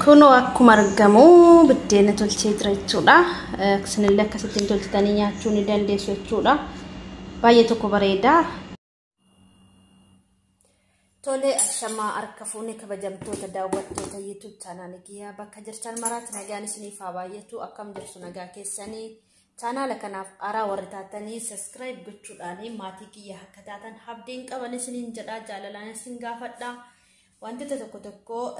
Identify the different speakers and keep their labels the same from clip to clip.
Speaker 1: Kuno akkuma argamu biddeena tolchee jira jechuudha. Isinillee akkasittiin tolchitanii nyaachuu ni dandeessu jechuudha. Baay'ee tokko bareeda. Tole Ashama harka fuunee kabajamtota Dawatota YouTube channel kiyya bakka jirtan maraatti nagaan isiniif haa baay'atu. Akkam jirtu nagaa keessanii channel kanaaf araa warri taatanii subscribe gochuudhaan maatii kiyya akka taatan abdiin qaban isiniin jedha, jaalalaan isin gaafadha. Wantoota tokko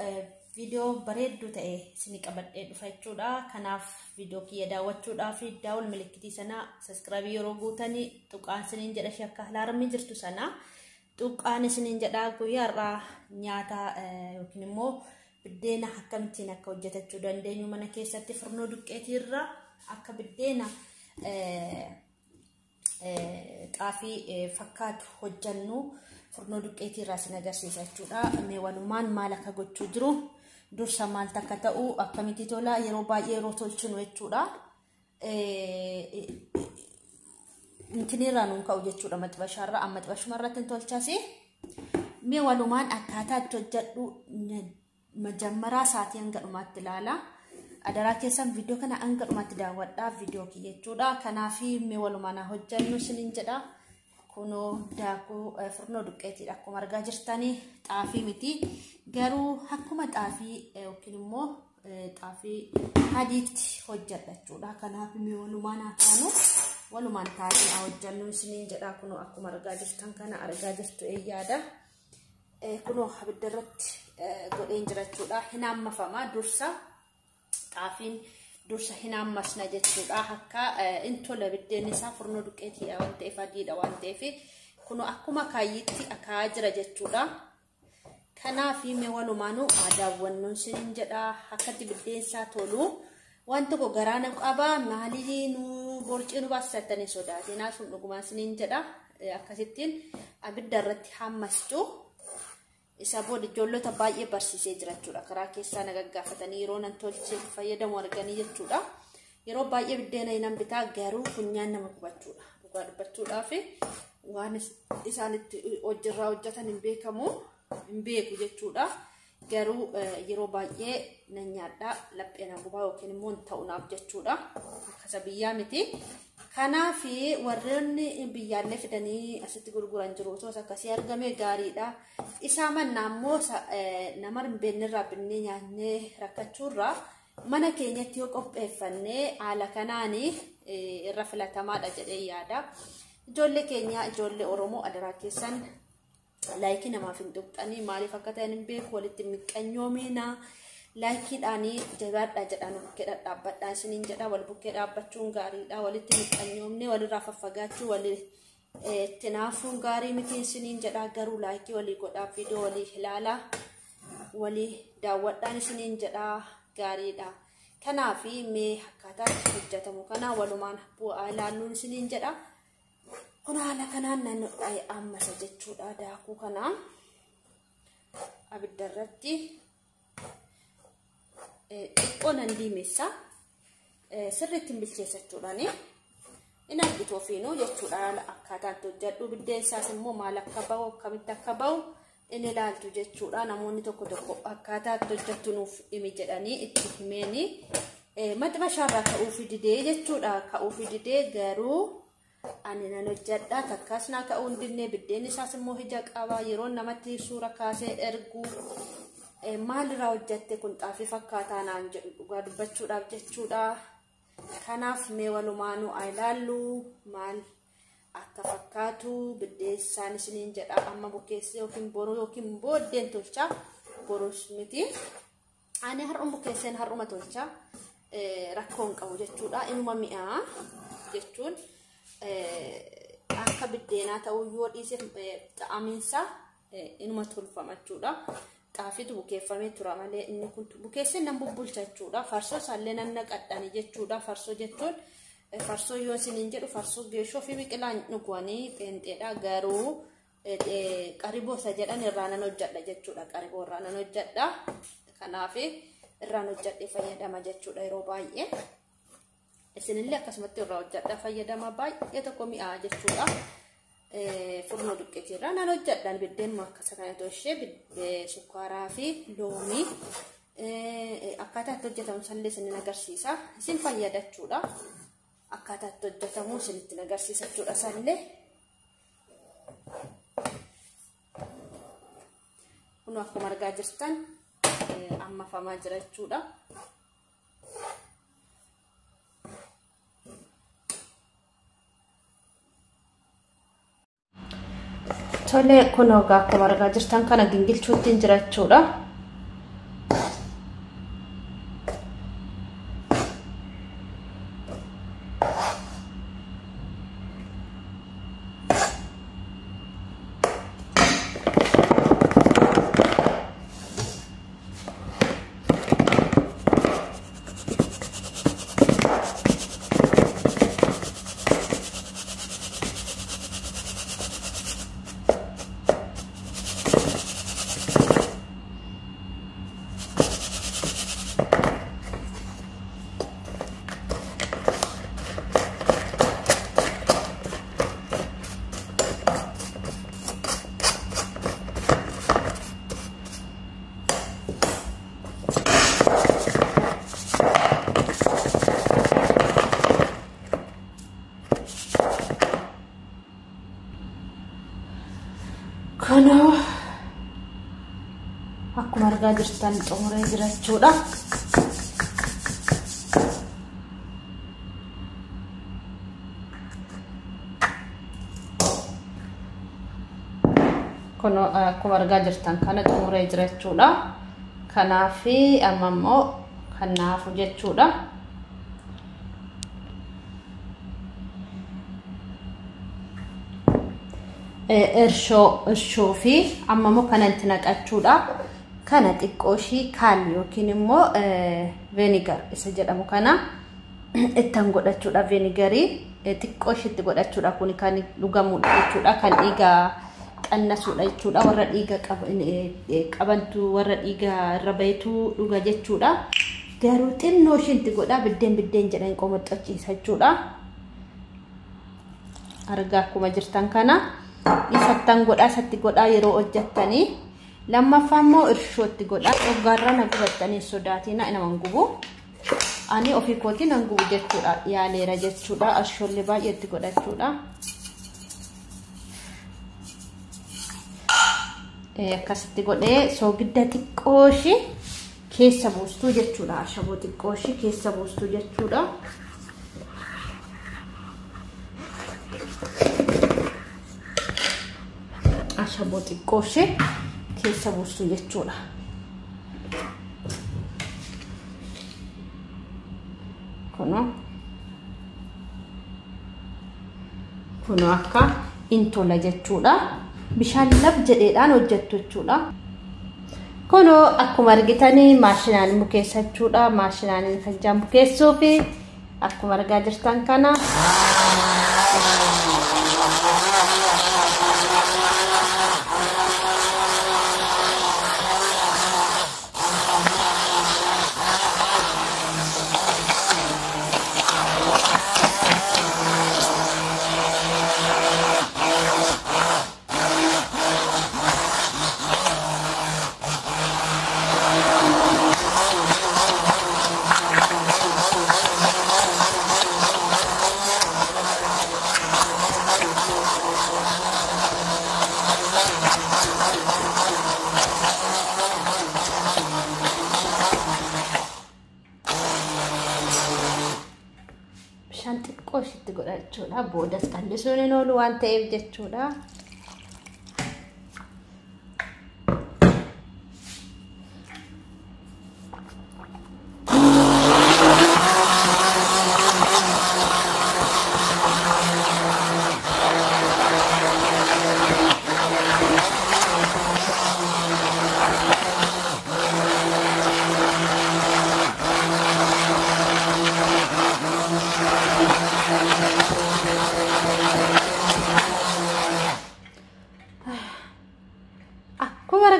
Speaker 1: video bareedduu ta'e isin qabadhee dhufa jechuudha. Kanaaf video kiyya daawwachuudhaaf daawul milikitii sana subscribe yeroo guutanii tuqaan isiniin jedha shakka laaramii jirtu sana tuqaan isiniin jedha guyyaarraa nyaata yookiin immoo biddeena akkamiin akka hojjetachuu dandeenyu mana keessatti furno duqqeetii irra akka biddeena xaafii fakkaatu hojjannu furno duqqeetii irraa isin agarsiisa jechuudha. Mee walumaan maal akka gochuu jiru dursa maal takka ta'u akkamitti tola yeroo baay'ee yeroo tolchinu jechuudha. Intinirraa nuun ka'u jechuudha maxxabashaarra amma maxxabashumarratti tolchasi. Mee walumaan akkaataa itti hojjedhu majammaraa saatii hanga dhumaatti ilaala. Adaraa keessan video kana hanga dhumaatti daawwadhaa video kiyya jechuudha. Kanaaf mee walumaan hojjennu isiniin jedha. Kuno Dakku furno duqqeetii akkuma argaa jirtanii xaafii miti garuu akkuma xaafii yookiin immoo xaafii hadiitti hojjedha jechuudha. Kanaaf mee walumaan taa'anii hojjennu isiniin jedha. Kuno akkuma argaa jirtan kana argaa jirtu eeyyaadha. Kuno abidda irratti godheen jira jechuudha. Hinaammafamaa dursa xaafiin dursa hinaammasna jechuudha. Akka intole biddeen isaa furno duqqeetii waan ta'eef adiidha waan ta'eef kuno akkuma kaayyitti akaa jira jechuudha. Kanaaf mee walumaan daawwannu isiniin jedha. Akkatti biddeen isaa tolu waan tokko garaana qaba maalii nu borcii nu baasatanii sodaatinaa sun dhugumaan isiniin jedha. Akkasittiin abidda irratti hammastu isa booda ijoollota baay'ee barsiisee jira jechuudha. Karaa keessaa nagaggaafatanii yeroo nan tolchee fayyadamu arganii jechuudha. Yeroo baay'ee biddeena hinan bitaa garuu funyaan nama gubachuudha. Dhugaa dubbachuudhaaf waan isaan itti hojirraa hojjetan hin beeku jechuudha. Garuu yeroo baay'ee nan nyaadhaa lapheena gubaa yookiin immoo hin ta'unaaf jechuudha. Akkasa biyyaa miti. Kanaaf warreen biyyaallee fidanii asitti gurguran jiru toos akkasii argame gaariidha. Isaa mannaa immoo nama hin beeknerraa binnee nyaannee rakkachuurraa mana keenyatti yoo qopheeffannee haala kanaan irra filatamaadha jedhee yaada. Ijoollee keenya ijoollee Oromoo adaraa keessan laayikii namaaf hin tuqxanii maaliif akka ta'an hin beeku walitti miqqanyoomina. Laakiidhaanii jabaadhaa jedhaan bukkee dhaabbadhaa isiniin jedha. Wal bukkee dhaabbachuun gaariidha. Walitti miqqanyoomne walirraa faffagaachuu walitti naafuun gaarii miti isiniin jedha. Garuu laayikii walii godhaa viidiyoo walii ilaalaa walii daawwadhaan isiniin jedha gaariidha. Kanaaf mee akkaataa hojjetamu kana walumaan bu'aa ilaalluun isiniin jedha. Kun haala kanaan naannoo ammasa jechuudha. Daakuu kana abidda irratti xiqqoonan diimessa sirriitti bilcheessachuudhaan in argitu ofiinuu jechuudha. Akkaataan hojjedhu biddeen isaas immoo maal akka bahu akkamitti akka bahu in ilaaltu jechuudha. Namoonni tokko akkaataa hojjettu nuuf himi jedhanii itti himeeni maxxabashaarraa ka'uufi didee jechuudha. Ka'uufi didee garuu ani nan hojjedha takkaas naa ka'uu hin dinne. Biddeen isaas immoo hija qaba. Yeroo namatti suura kaasee ergu maalirraa hojjette kun xaafii fakkaataa naan jedhu dhugaa dubbachuudhaaf jechuudha. Kanaaf mee walumaanuu ilaallu maal akka fakkaatu biddeen isaan isiniin jedha. Amma bukeessee yookiin boruu yookiin booddeen tolchaa boruus miti. Ani har'uma bukeesseen har'uma tolchaa rakkoon qabu jechuudha. Inuma mi'aa jechuun akka biddeenaa ta'uu yoo dhiise ta'amiinsa inuma tolfama jechuudha. Xaafiitu bukeeffamee tura malee inni kun bukeesseen nan bubbulcha jechuudha. Farsoo isaallee nan naqadhani jechuudha. Farsoo jechuun farsoo yoo isiniin jedhu farsoo geeshoo fi biqilaan dhuganii xeenxeedha. Garuu qariboo isa jedhan irraa nan hojjedha jechuudha. Qariboo irraa nan hojjedha. Kanaaf irraan hojjedhee fayyadama jechuudha yeroo baay'ee. Isinillee akkasumatti irraa hojjedha fayyadama baay'ee tokko mi'aa jechuudha. furno duqqeetirra nan hojjedhan biddeen akkasa kana toshee sukkaaraa fi loomii akkaataa itti hojjetamu sallee isin agarsiisa. Isin fayyadachuudha. Akkaataa itti hojjetamu isinitti agarsiisa jechuudha sallee. Kun akkuma argaa jirtan amma famaa jira jechuudha. Tole kun akkuma argaa jirtan kana gingilchuutti jira jechuudha. Kana akkuma argaa jirtan xumuree jira jechuudha. Kun akkuma argaa jirtan kana xumuree jira jechuudha. Kanaaf amma immoo kanaafu jechuudha. Irshoo fi amma immoo kana itti naqachuudha. Kana xiqqooshii kaal yookiin immoo vinegar isa jedhamu kana ittiin godhachuudha. Vinegarii xiqqooshiitti godhachuudha. Kun kan dhugamuudha jechuudha. Kan dhiiga qannasuudha jechuudha. Warra dhiiga qabantu warra dhiiga irra bayitu dhuga jechuudha. Garuu xinnoo ishiitti godha biddeen jedhan qomoxachiisa jechuudha. Argaa akkuma jirtan kana isattan godha satti godha yeroo hojjettanii lammaffaa immoo irshootti godha dhoggaarra na gubattanii sodaatina nama gubu ani ofii kootiin nan gubu jechuudha yaaleera jechuudha ashoolli baay'eetti godhachuudha akkasitti godhee soogidda xiqqooshi keessa buustuu jechuudha ashaboo xiqqooshi keessa buustuu jechuudha ashaboo xiqqooshi keessa buustuu jechuudha. Kuno akka intola jechuudha. Bishaan lab jedheedhaan hojjettu jechuudha. Kuno akkuma argitanii maashinaan bukeessa jechuudha. Maashinaan kan bukeessuu fi akkuma argaa jirtan kana xiqqooshitti godhachuudha. Boodas qallisuun hin oolu waan ta'eef jechuudha.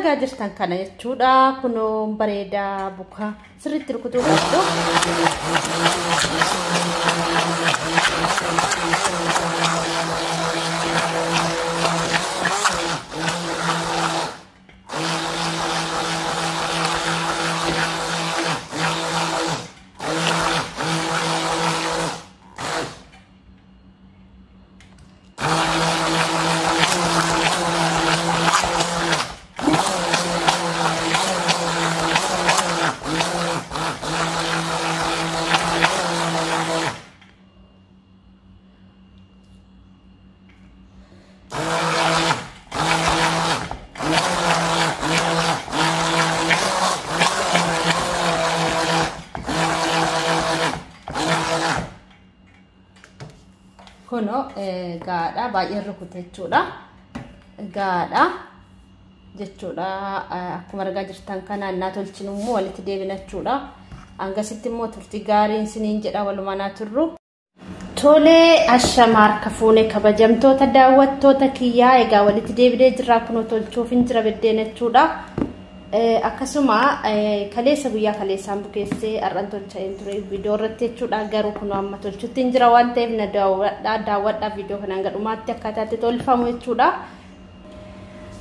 Speaker 1: argaa jirtan kana jechuudha. Kuno bareeda buka sirriitti rukutuu qabdu. kuno gaadha baay'ee rukute jechuudha. Gaadha jechuudha akkuma argaa jirtan kana innaa tolchinu immoo walitti deebina jechuudha. Angasitti immoo turtii gaariin siniin jedha walumaa turru. Tole ashama harka fuune kabajamtota daawwattoota kiyyaa egaa walitti deebidee jira kuno tolchuuf hin jira biddeena jechuudha. Akkasuma kaleessa guyyaa kaleessaan bukeessee arran tolcha'een ture viidiyoo irratti jechuudha. Garuu kuno amma tolchuutti hin jira waan ta'eef na daawwadhaa viidiyoo kana hanga dhumaatti akkaataatti tolfamu jechuudha.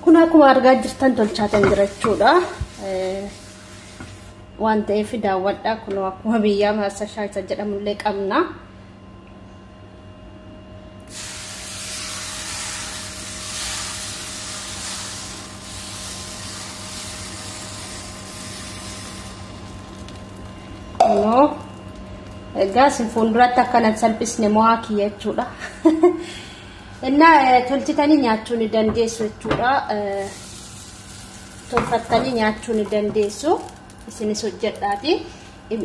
Speaker 1: Kun akkuma argaa jirtan tolchaatan jira jechuudha. Waan ta'eef daawwadhaa kuno akkuma biyyaa maasa shaayisa jedhamullee qabna. No, gas fuulduratti akkanatti salphisne mo'aa kiyya jechuudha. Innaa tolchitanii nyaachuu ni dandeessu jechuudha. Tolfattanii nyaachuu ni dandeessu. Isinis hojjedhaati.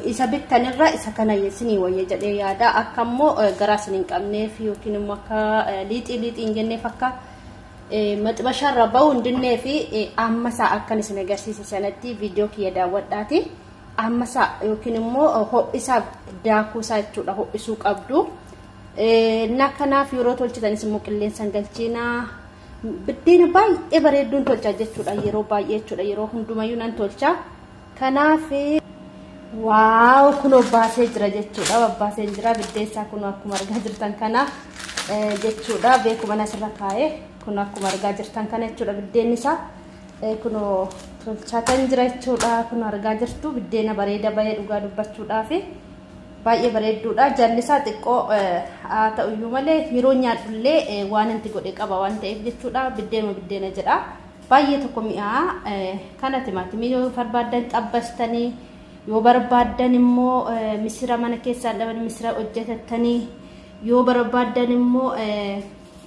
Speaker 1: Isa bittanirra isa kana isinii wayya jedhee yaada. Akka immoo garaa isin hin qabneef yookiin immoo akka liixii hin jenneef akka maxibasharra ba'uu hin dinneef amma isaa akkan isin agarsiise sanatti viidiyoo kiyya daawwadhaati. Amma isaa yookiin immoo ho'isaa daakuusaa jechuudha ho'isuu qabdu. Kanaaf yeroo tolchitanis immoo qilleensaan galchiinaa biddeena baay'ee bareedduun tolchaa jechuudha yeroo baay'ee jechuudha yeroo hundumayyuu nan tolcha. Kanaaf waaw kunoo baasee jira jechuudha babbaasee jira biddeessaa kunoo akkuma argaa jirtan kana jechuudha beekuma nasirra kaa'ee kunoo akkuma argaa jirtan kana jechuudha biddeenni isaa kunoo tolchaatan jira jechuudha kunoo argaa jirtu biddeena bareeda bahee dhugaa dubbachuudhaaf baay'ee bareedduudha jallisaa xiqqoo haa ta'uyyuu malee yeroo nyaadhullee waan inti godhe qaba waan ta'eef jechuudha biddeena jedha baay'ee tokko mi'aa kana timaatimii yoo barbaadan xabbastanii yoo barbaadan immoo misira mana keessaa dhaban misira hojjetattanii yoo barbaadan immoo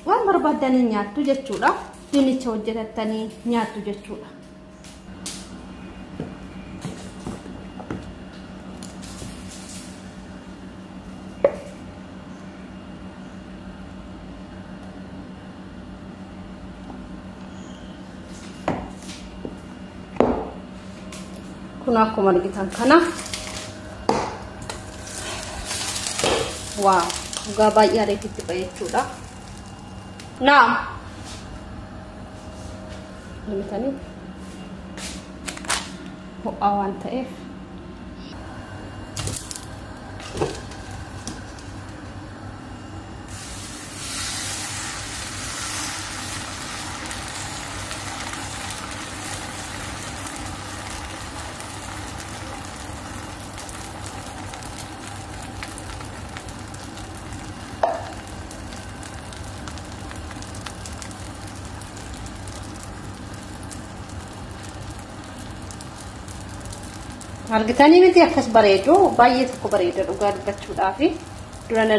Speaker 1: waan barbaadan nyaattu jechuudha dinicha hojjetattanii nyaattu jechuudha. Kuna akkuma argitan kana waaw dhugaa baay'ee areetitti ba'e jechuudha. Naam limitanii ho'aa waan ta'eef argitanii miti akkas bareedu baay'ee tokko bareeda dhugaa dubbachuudhaaf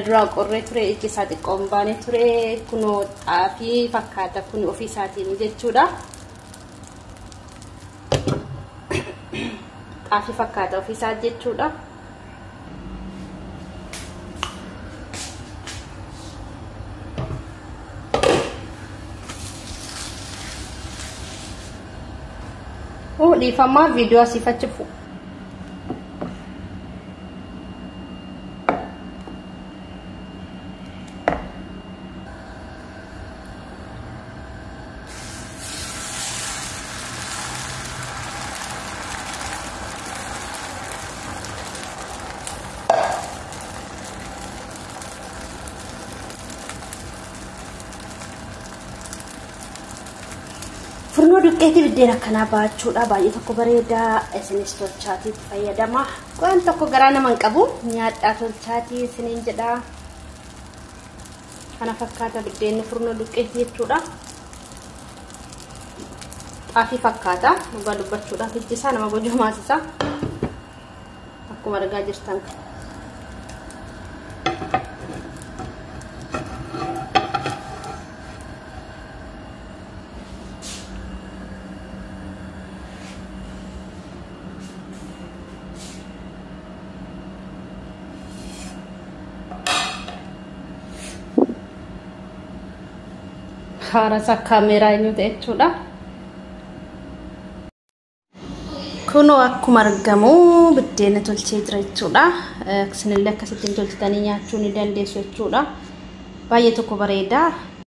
Speaker 1: dura qorree ture iji isaa xiqqoon baanee ture kunoo xaafii fakkaata kun ofii isaatiin jechuudha. Xaafii fakkaata ofii isaa jechuudha. Dhiifamaa viidiyoo asii fachifu. Furno duqqeetii biddeena akkanaa baachuudha baay'ee tokko bareedaa isinis tolchaatiif fayyadama. Waan tokko garaa nama hin qabu nyaadhaa tolchaatii isiniin jedha. Kana fakkaata biddeenni furno duqqeetii jechuudha. Xaafii fakkaata dhugaa dubbachuudhaaf ijji isaa nama bojoo maasisa akkuma argaa jirtan. kaara kaameraa inni jechuudha. Kuno akkuma argamu biddeena tolchee jira jechuudha. Isinillee akkasittiin tolchitanii nyaachuu ni dandeessu jechuudha. Baay'ee tokko bareeda.